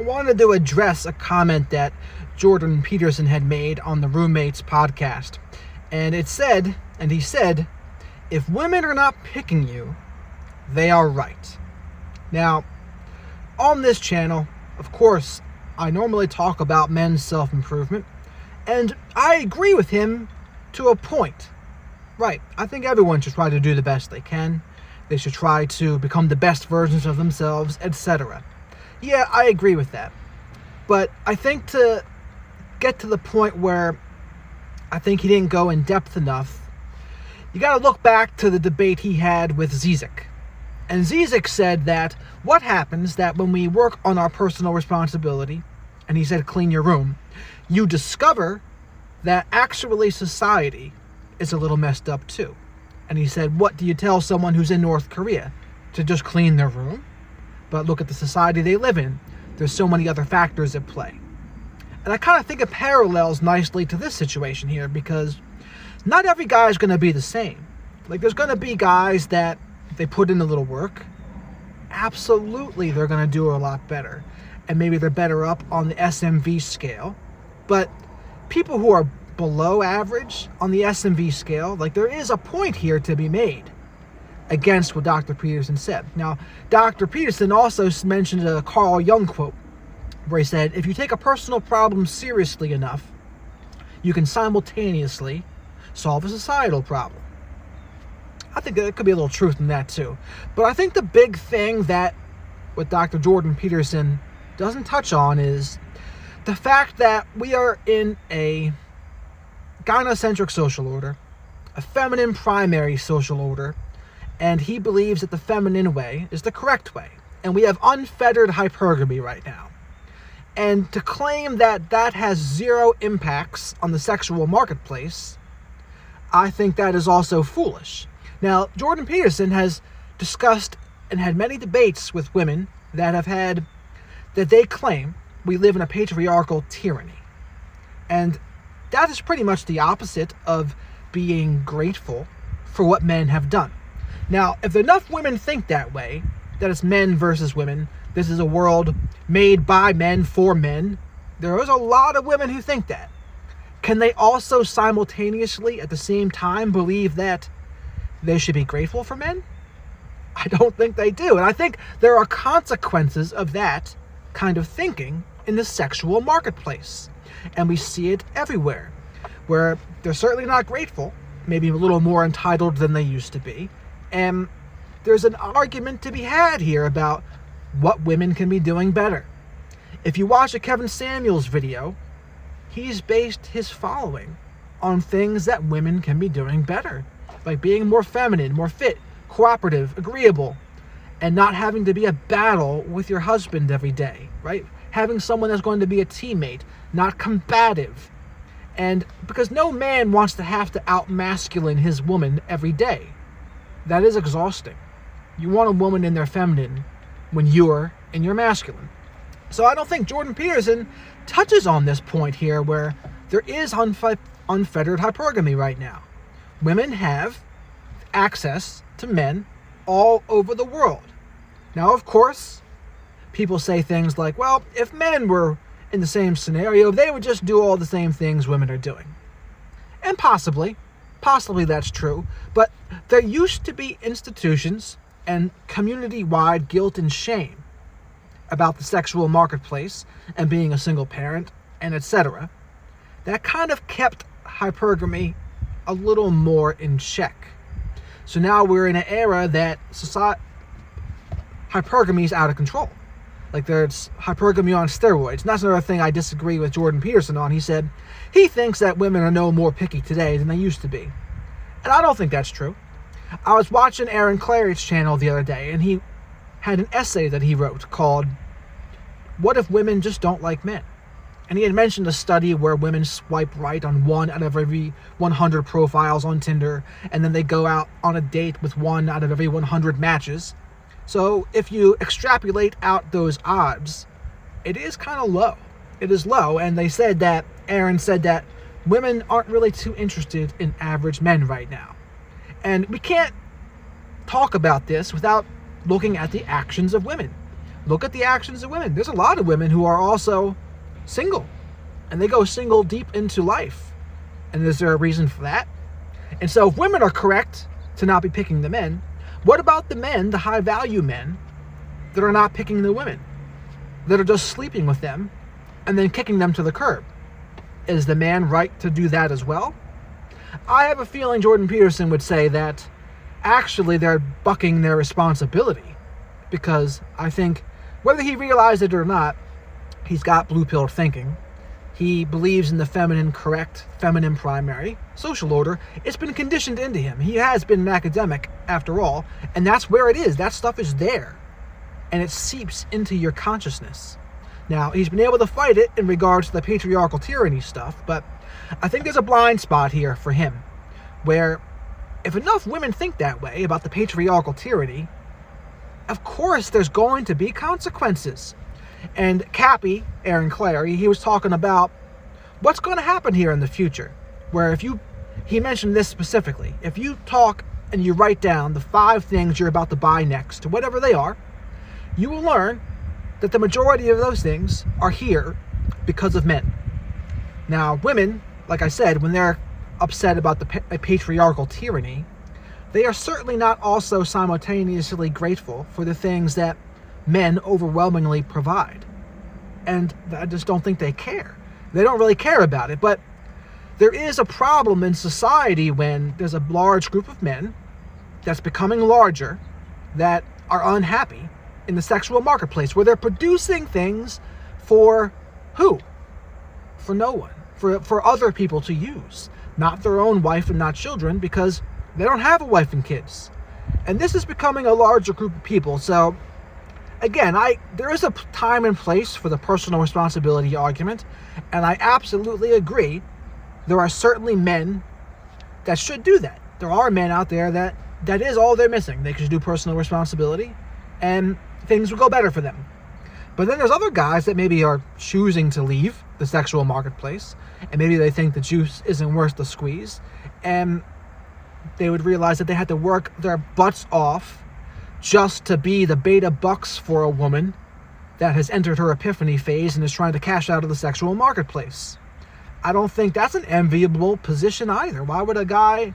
I wanted to address a comment that Jordan Peterson had made on the Roommates podcast. And he said, if women are not picking you, they are right. Now, on this channel, of course, I normally talk about men's self-improvement, and I agree with him to a point. Right, I think everyone should try to do the best they can. They should try to become the best versions of themselves, etc. Yeah, I agree with that. But I think to get to the point where I think he didn't go in depth enough, you gotta look back to the debate he had with Zizek. And Zizek said that what happens that when we work on our personal responsibility, and he said clean your room, you discover that actually society is a little messed up too. And he said, what do you tell someone who's in North Korea? To just clean their room? But look at the society they live in. There's so many other factors at play. And I kind of think it parallels nicely to this situation here, because not every guy is going to be the same. Like, there's going to be guys that, if they put in a little work, absolutely they're going to do a lot better. And maybe they're better up on the SMV scale. But people who are below average on the SMV scale, like, there is a point here to be made against what Dr. Peterson said. Now, Dr. Peterson also mentioned a Carl Jung quote where he said, if you take a personal problem seriously enough, you can simultaneously solve a societal problem. I think there could be a little truth in that too. But I think the big thing that what Dr. Jordan Peterson doesn't touch on is the fact that we are in a gynocentric social order, a feminine primary social order, and he believes that the feminine way is the correct way. And we have unfettered hypergamy right now. And to claim that that has zero impacts on the sexual marketplace, I think that is also foolish. Now, Jordan Peterson has discussed and had many debates with women that they claim we live in a patriarchal tyranny. And that is pretty much the opposite of being grateful for what men have done. Now, if enough women think that way, that it's men versus women, this is a world made by men for men, there is a lot of women who think that. Can they also simultaneously, at the same time, believe that they should be grateful for men? I don't think they do. And I think there are consequences of that kind of thinking in the sexual marketplace. And we see it everywhere, where they're certainly not grateful, maybe a little more entitled than they used to be. And there's an argument to be had here about what women can be doing better. If you watch a Kevin Samuels video, he's based his following on things that women can be doing better, like being more feminine, more fit, cooperative, agreeable, and not having to be a battle with your husband every day, right? Having someone that's going to be a teammate, not combative. And because no man wants to have to out-masculine his woman every day. That is exhausting. You want a woman in their feminine when you're in your masculine. So I don't think Jordan Peterson touches on this point here, where there is unfettered hypergamy right now. Women have access to men all over the world. Now, of course, people say things like, well, if men were in the same scenario, they would just do all the same things women are doing. And possibly that's true, but there used to be institutions and community-wide guilt and shame about the sexual marketplace and being a single parent and etc. that kind of kept hypergamy a little more in check. So now we're in an era that hypergamy is out of control. Like, there's hypergamy on steroids. And that's another thing I disagree with Jordan Peterson on. He said he thinks that women are no more picky today than they used to be. And I don't think that's true. I was watching Clarey's channel the other day, and he had an essay that he wrote called, What If Women Just Don't Like Men? And he had mentioned a study where women swipe right on 1 out of every 100 profiles on Tinder, and then they go out on a date with 1 out of every 100 matches. So if you extrapolate out those odds, it is kind of low. It is low, and Aaron said that women aren't really too interested in average men right now. And we can't talk about this without looking at the actions of women. Look at the actions of women. There's a lot of women who are also single, and they go single deep into life. And is there a reason for that? And so if women are correct to not be picking the men, what about the men, the high-value men, that are not picking the women, that are just sleeping with them and then kicking them to the curb? Is the man right to do that as well? I have a feeling Jordan Peterson would say that actually they're bucking their responsibility, because I think, whether he realized it or not, he's got blue-pilled thinking. He believes in the feminine primary social order. It's been conditioned into him. He has been an academic, after all, and that's where it is. That stuff is there, and it seeps into your consciousness. Now, he's been able to fight it in regards to the patriarchal tyranny stuff, but I think there's a blind spot here for him, where if enough women think that way about the patriarchal tyranny, of course there's going to be consequences. And Cappy, Aaron Clarey, he was talking about what's going to happen here in the future, where he mentioned this specifically, if you talk and you write down the 5 things you're about to buy next, whatever they are, you will learn that the majority of those things are here because of men. Now, women, like I said, when they're upset about the patriarchal tyranny, they are certainly not also simultaneously grateful for the things that men overwhelmingly provide. And I just don't think they care. They don't really care about it. But there is a problem in society when there's a large group of men that's becoming larger that are unhappy in the sexual marketplace, where they're producing things for who? For no one. For other people to use. Not their own wife and not children, because they don't have a wife and kids. And this is becoming a larger group of people. So again, there is a time and place for the personal responsibility argument, and I absolutely agree. There are certainly men that should do that. There are men out there that is all they're missing. They could do personal responsibility, and things will go better for them. But then there's other guys that maybe are choosing to leave the sexual marketplace, and maybe they think the juice isn't worth the squeeze, and they would realize that they had to work their butts off just to be the beta bucks for a woman that has entered her epiphany phase and is trying to cash out of the sexual marketplace. I don't think that's an enviable position either. Why would a guy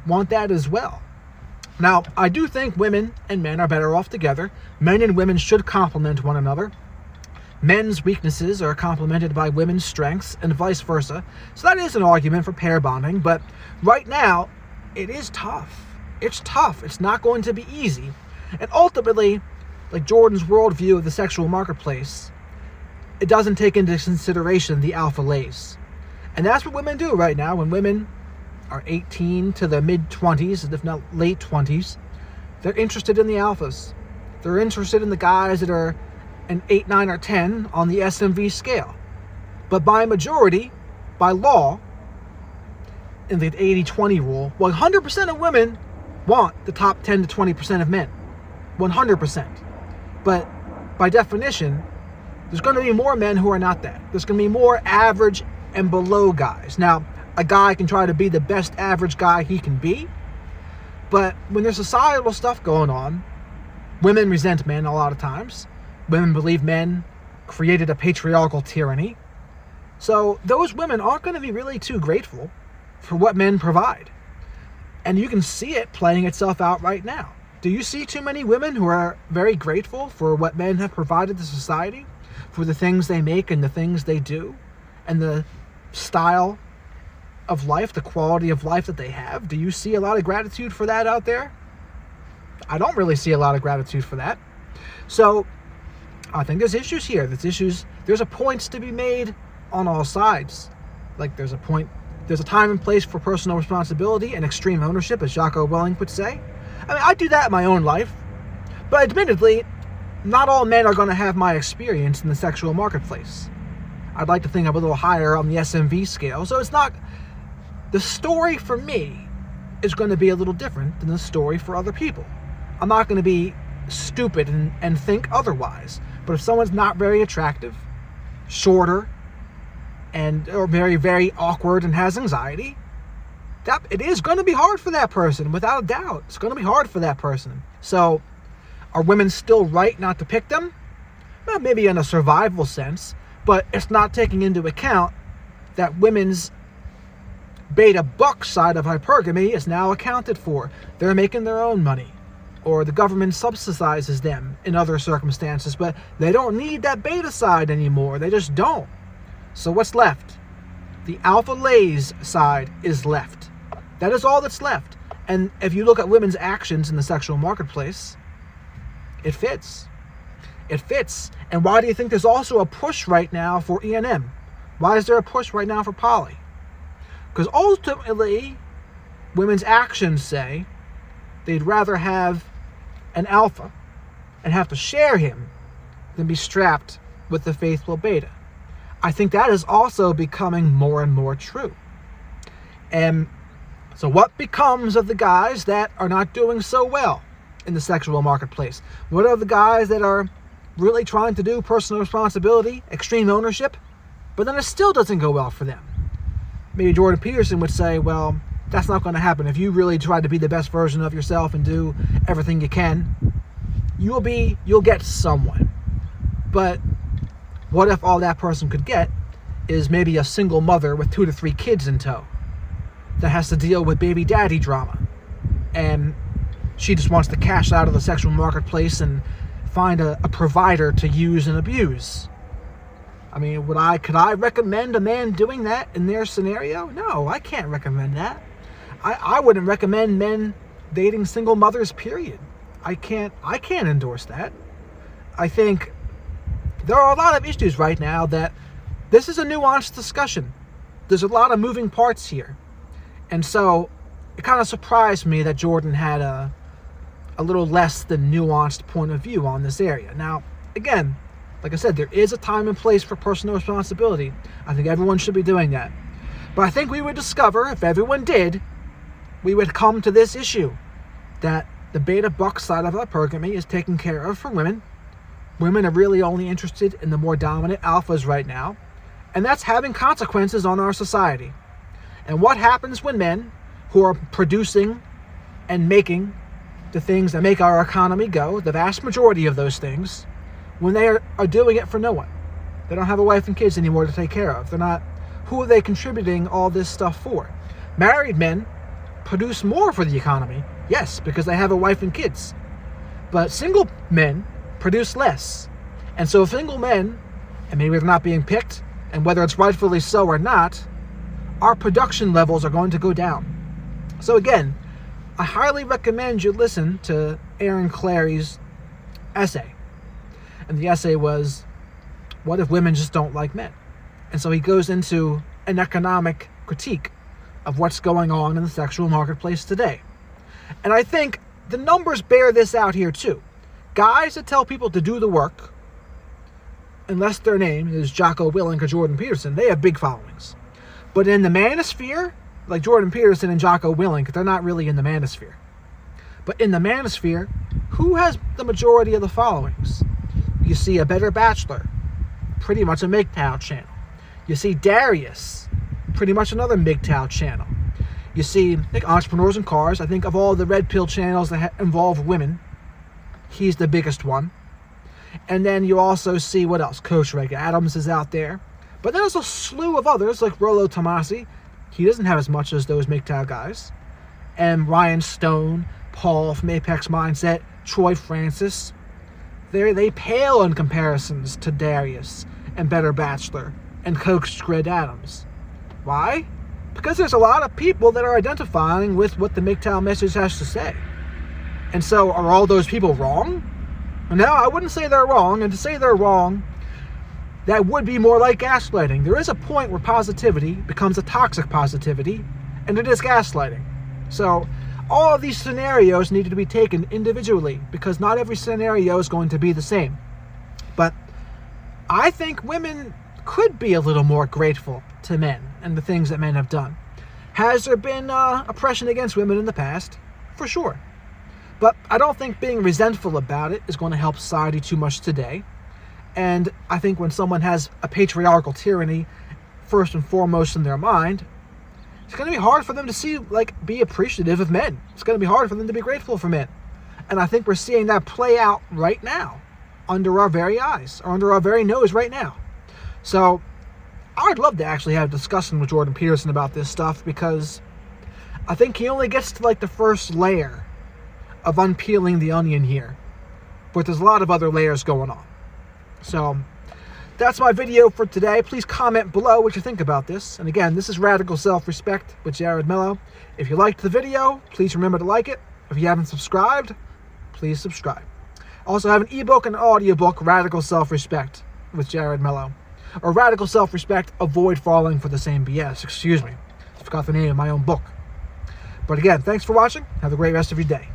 want that as well? Now, I do think women and men are better off together. Men and women should complement one another. Men's weaknesses are complemented by women's strengths and vice versa. So that is an argument for pair bonding, but right now, it is tough. It's tough. It's not going to be easy. And ultimately, like Jordan's worldview of the sexual marketplace, it doesn't take into consideration the alpha lays. And that's what women do right now. When women are 18 to the mid-20s, if not late 20s, they're interested in the alphas. They're interested in the guys that are an 8, 9, or 10 on the SMV scale. But by majority, by law, in the 80-20 rule, 100% of women want the top 10 to 20% of men. 100%. But by definition, there's going to be more men who are not that. There's going to be more average and below guys. Now, a guy can try to be the best average guy he can be, but when there's societal stuff going on, women resent men a lot of times. Women believe men created a patriarchal tyranny. So those women aren't going to be really too grateful for what men provide. And you can see it playing itself out right now. Do you see too many women who are very grateful for what men have provided to society? For the things they make and the things they do? And the style of life, the quality of life that they have? Do you see a lot of gratitude for that out there? I don't really see a lot of gratitude for that. So I think there's issues here. There's a points to be made on all sides. Like there's a time and place for personal responsibility and extreme ownership, as Jocko Willink would say. I mean, I do that in my own life. But admittedly, not all men are going to have my experience in the sexual marketplace. I'd like to think I'm a little higher on the SMV scale. So it's not... The story for me is going to be a little different than the story for other people. I'm not going to be stupid and think otherwise. But if someone's not very attractive, shorter, or very, very awkward and has anxiety, it is going to be hard for that person, without a doubt. It's going to be hard for that person. So, are women still right not to pick them? well, maybe in a survival sense, but it's not taking into account that women's beta buck side of hypergamy is now accounted for. They're making their own money, or the government subsidizes them in other circumstances, but they don't need that beta side anymore. They just don't. So what's left? The alpha lays side is left. That is all that's left. And if you look at women's actions in the sexual marketplace, it fits. It fits. And why do you think there's also a push right now for E&M? Why is there a push right now for poly? Because ultimately, women's actions say they'd rather have an alpha and have to share him than be strapped with the faithful beta. I think that is also becoming more and more true. And so what becomes of the guys that are not doing so well in the sexual marketplace? What are the guys that are really trying to do personal responsibility, extreme ownership, but then it still doesn't go well for them? Maybe Jordan Peterson would say, well, that's not going to happen. If you really try to be the best version of yourself and do everything you can, you'll get someone. But what if all that person could get is maybe a single mother with 2 to 3 kids in tow that has to deal with baby daddy drama, and she just wants to cash out of the sexual marketplace and find a provider to use and abuse? I mean, could I recommend a man doing that in their scenario? No, I can't recommend that. I wouldn't recommend men dating single mothers, period. I can't endorse that. I think there are a lot of issues right now that this is a nuanced discussion. There's a lot of moving parts here. And so it kind of surprised me that Jordan had a little less than nuanced point of view on this area. Now, again, like I said, there is a time and place for personal responsibility. I think everyone should be doing that. But I think we would discover, if everyone did, we would come to this issue, that the beta buck side of hypergamy is taken care of for women. Women are really only interested in the more dominant alphas right now, and that's having consequences on our society. And what happens when men who are producing and making the things that make our economy go, the vast majority of those things, when they are doing it for no one? They don't have a wife and kids anymore to take care of. Who are they contributing all this stuff for? Married men produce more for the economy, yes, because they have a wife and kids. But single men produce less. And so single men, and maybe they're not being picked, and whether it's rightfully so or not, our production levels are going to go down. So again, I highly recommend you listen to Aaron Clarey's essay. And the essay was, what if women just don't like men? And so he goes into an economic critique of what's going on in the sexual marketplace today. And I think the numbers bear this out here too. Guys that tell people to do the work, unless their name is Jocko Willink or Jordan Peterson, they have big followings. But in the manosphere, like Jordan Peterson and Jocko Willink, they're not really in the manosphere. But in the manosphere, who has the majority of the followings? You see a Better Bachelor, pretty much a MGTOW channel. You see Darius, pretty much another MGTOW channel. You see like Entrepreneurs in Cars. I think of all the red pill channels that involve women, he's the biggest one. And then you also see, what else? Coach Reg Adams is out there. But there's a slew of others like Rollo Tomasi. He doesn't have as much as those MGTOW guys. And Ryan Stone, Paul from Apex Mindset, Troy Francis. They pale in comparisons to Darius and Better Bachelor and Coach Reg Adams. Why? Because there's a lot of people that are identifying with what the MGTOW message has to say. And so are all those people wrong? No, I wouldn't say they're wrong. And to say they're wrong, that would be more like gaslighting. There is a point where positivity becomes a toxic positivity, and it is gaslighting. So all of these scenarios need to be taken individually, because not every scenario is going to be the same. But I think women could be a little more grateful to men and the things that men have done. Has there been oppression against women in the past? For sure. But I don't think being resentful about it is going to help society too much today. And I think when someone has a patriarchal tyranny first and foremost in their mind, it's going to be hard for them to be appreciative of men. It's going to be hard for them to be grateful for men. And I think we're seeing that play out right now. under our very eyes, or under our very nose right now. So I would love to actually have a discussion with Jordan Peterson about this stuff, because I think he only gets to like the first layer of unpeeling the onion here, but there's a lot of other layers going on. So that's my video for today. Please comment below what you think about this. And again, this is Radical Self-Respect with Jared Mello. If you liked the video, please remember to like it. If you haven't subscribed, please subscribe. I also have an ebook and an audiobook, Radical Self-Respect with Jared Mello. Or Radical Self-Respect, Avoid Falling for the Same BS. Excuse me. I forgot the name of my own book. But again, thanks for watching. Have a great rest of your day.